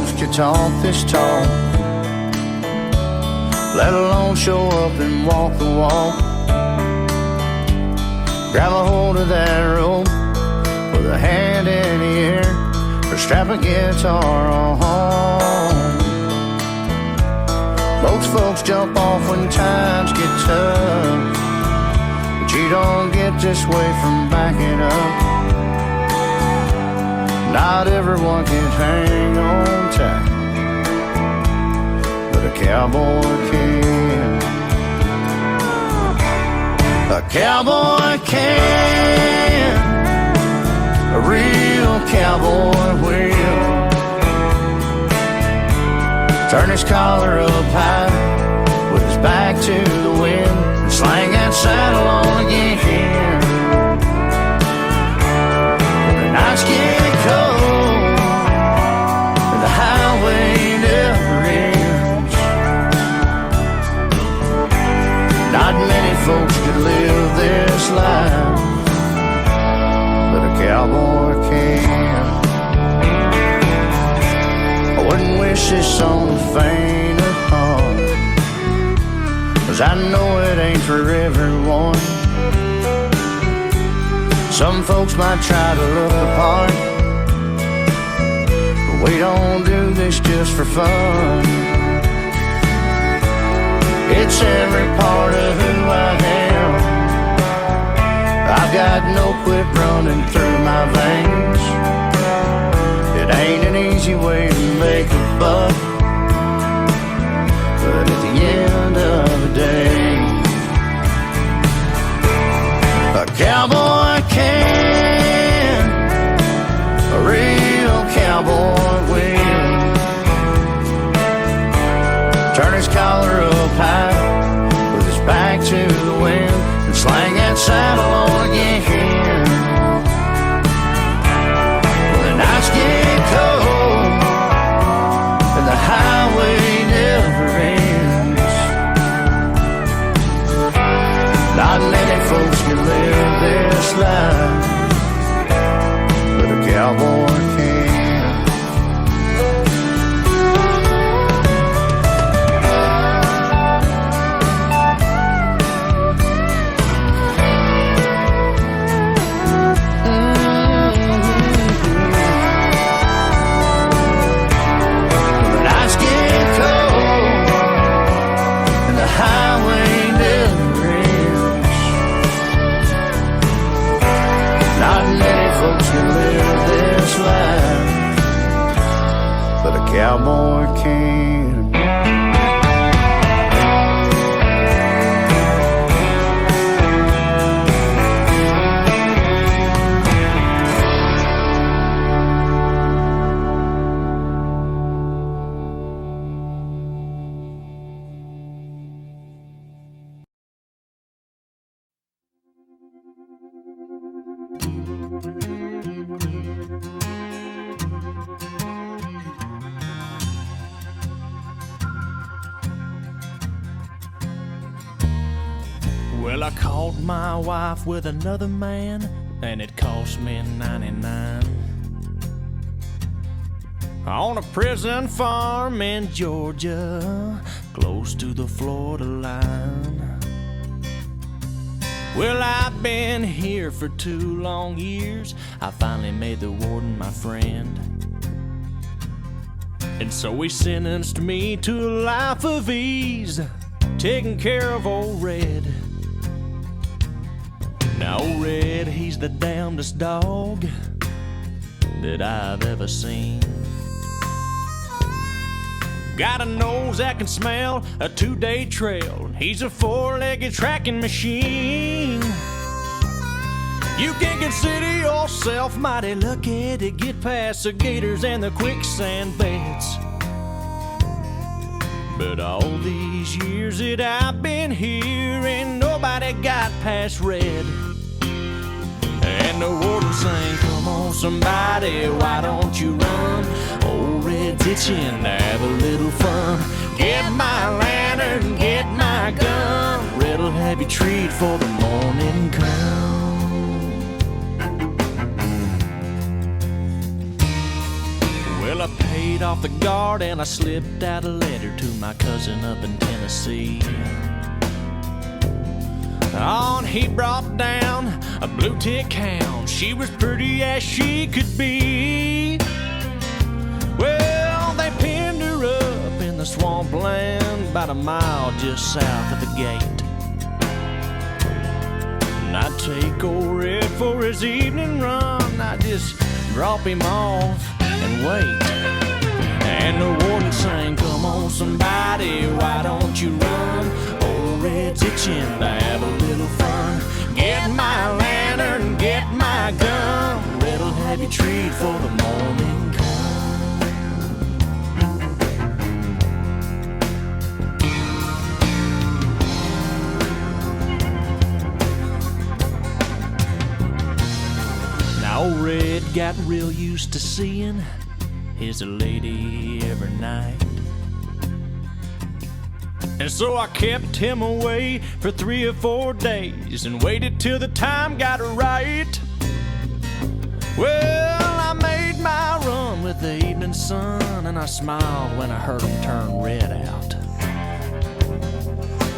folks could talk this talk, let alone show up and walk the walk. Grab a hold of that rope with a hand in the air, or strap a guitar on. Most folks jump off when times get tough, but you don't get this way from backing up. Not everyone can hang on tight, but a cowboy can. A cowboy can, a real cowboy will. Turn his collar up high with his back to the wind and slang that saddle on again. When the nights get cold and the highway never ends, not many folks could live this life, but a cowboy can. I wouldn't wish this on the faint of heart, 'cause I know it ain't for everyone. Some folks might try to look the part, but we don't do this just for fun. It's every part of who I am. I've got no quit running through my veins. It ain't an easy way to make a buck, but at the end of the day, a cowboy can, a real cowboy will. Turn his collar up high with his back to the wind and slang that saddle on again. When the nights get cold and the highway never ends, not many folks can live this life, but a cowboy can. Cowboy can. Well, I caught my wife with another man, and it cost me 99. On a prison farm in Georgia, close to the Florida line. Well, I've been here for 2 long years. I finally made the warden my friend, and so he sentenced me to a life of ease, taking care of old Red. Now old Red, he's the damnedest dog that I've ever seen. Got a nose that can smell a 2-day trail. He's a 4-legged tracking machine. You can consider yourself mighty lucky to get past the gators and the quicksand beds. But all these years that I've been here, ain't nobody got past Red. And the warden sang, "Come on somebody, why don't you run? Old Red's itching to have a little fun. Get my lantern, get my gun. Red'll have you treat for the morning come." Well, I paid paid off the guard and I slipped out a letter to my cousin up in Tennessee. On he brought down a blue tick hound. She was pretty as she could be. Well, they pinned her up in the swampland about a mile just south of the gate. And I'd take old Red for his evening run. I'd just drop him off and wait. And the warden sang, "Come on somebody, why don't you run? Old Red's itching to have a little fun. Get my lantern, get my gun. Red'll have you treat for the morning come." Now old Red got real used to seeing his lady every night. And so I kept him away for 3 or 4 days and waited till the time got right. Well, I made my run with the evening sun, and I smiled when I heard him turn Red out.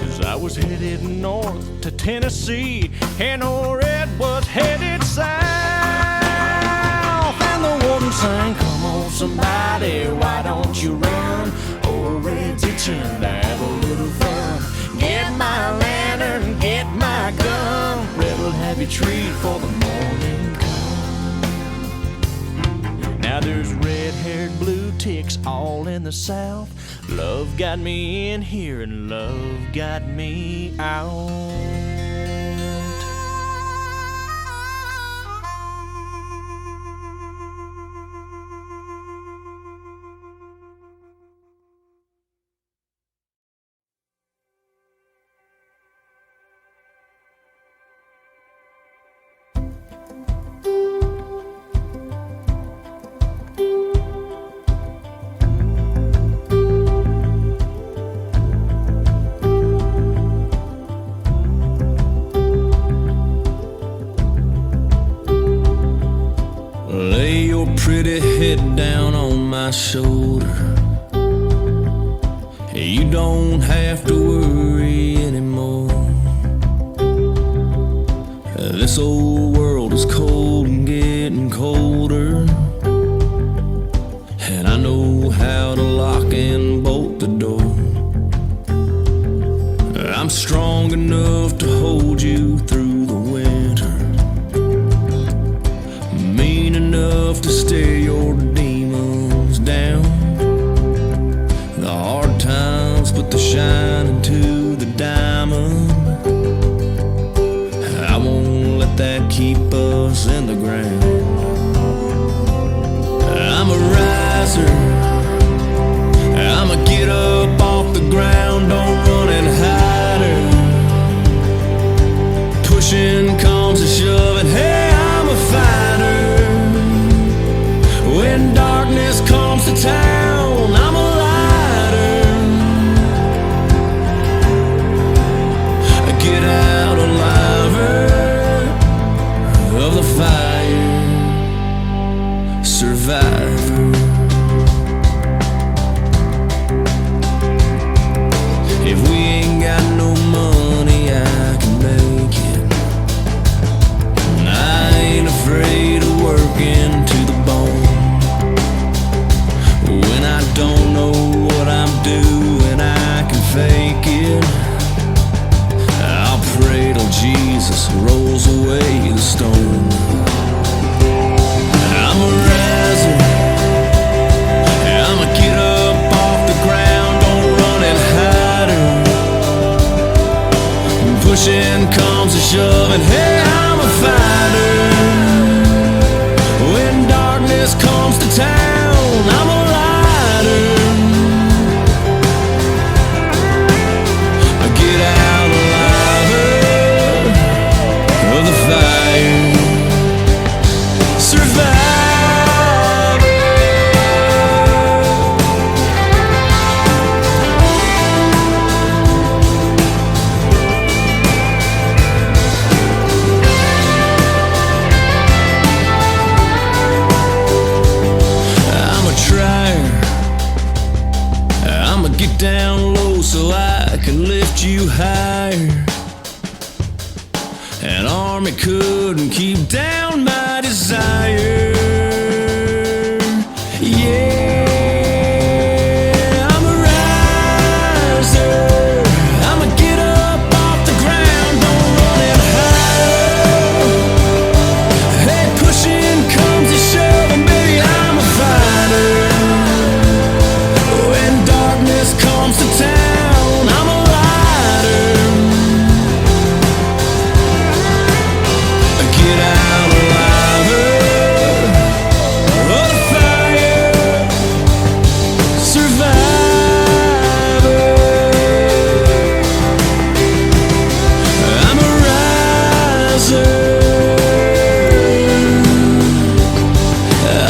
'Cause I was headed north to Tennessee, and old Red was headed south. And the warden sang, "Come on somebody, why don't you run? Old Red's itching to have a little fun. Get my lantern, get my gun. Red'll have you treat for the morning come." Now there's red-haired blue ticks all in the south. Love got me in here and love got me out. Lay your pretty head down on my shoulder. You don't have to worry anymore. This old world is cold and getting colder, and I know how to lock and bolt the door. I'm strong enough to hold you through the winter, mean enough to stare your demons down. The hard times put the shine into the diamond. I won't let that keep us in the ground. I'm a riser, I'ma get up off the ground, don't run and hide her. Pushing comes to shoving, hey, I'm a fighter. When darkness comes to town, I'm a lighter. I get out aliver of the fire, survivor. If we ain't got no money, I can make it. I ain't afraid of working to the bone. When I don't know what I'm doing, I can fake it. I'll pray till Jesus rolls away the stone. I'm a riser, I'ma get up off the ground, don't run and hide her. Pushing comes to shoving, hey, I'm a fighter. When darkness comes to town, I'm a lighter. I get out alive of the fire, survive. down low so I can lift you higher. An army couldn't keep down my desire. Yeah, I'm a riser. I'ma get up off the ground, don't run it higher. Hey, pushing comes to shove, and baby, I'm a fighter. When darkness comes to town, I'm a lighter. Get out alive of the fire, survivor. I'm a riser.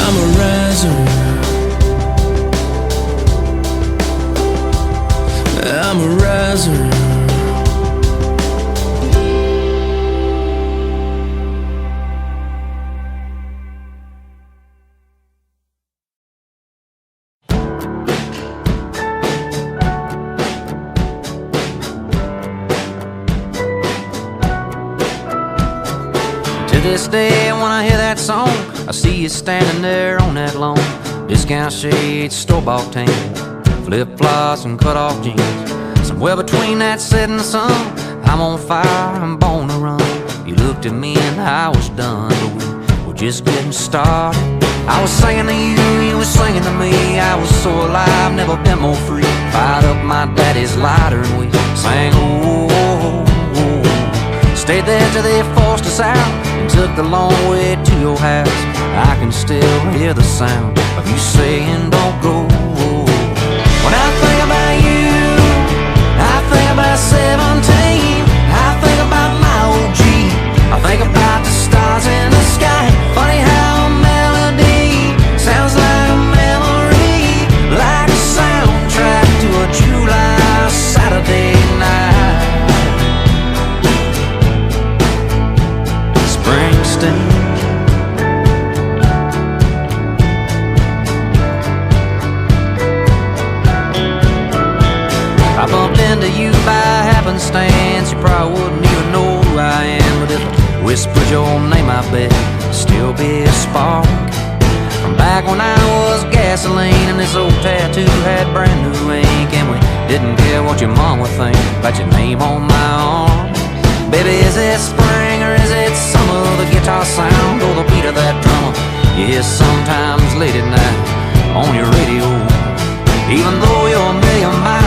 I'm a riser. I'm a riser. To this day, when I hear that song, I see you standing there on that lawn. Discount shades, store-bought tan, flip-flops and cut-off jeans. Somewhere between that setting sun, I'm on fire, I'm born to run. You looked at me and I was done, but we were just getting started. I was singing to you, you were singing to me. I was so alive, never been more free. Fired up my daddy's lighter and we sang, oh, oh, oh. Stayed there till they forced us out and took the long way to your house. I can still hear the sound of you saying don't go. When I think about you, I think about 17. I think about my old G. I think about the stars in the sky. Funny how a melody sounds like a memory, like a soundtrack to a July Saturday night. Springsteen. I bumped into you by happenstance. You probably wouldn't even know who I am, but if I whispered your name, I bet it'd still be a spark from back when I was gasoline and this old tattoo had brand new ink, and we didn't care what your mom would think about your name on my arm. Baby, is it spring or is it summer? The guitar sound or the beat of that drummer you hear sometimes late at night on your radio. Even though you're a million miles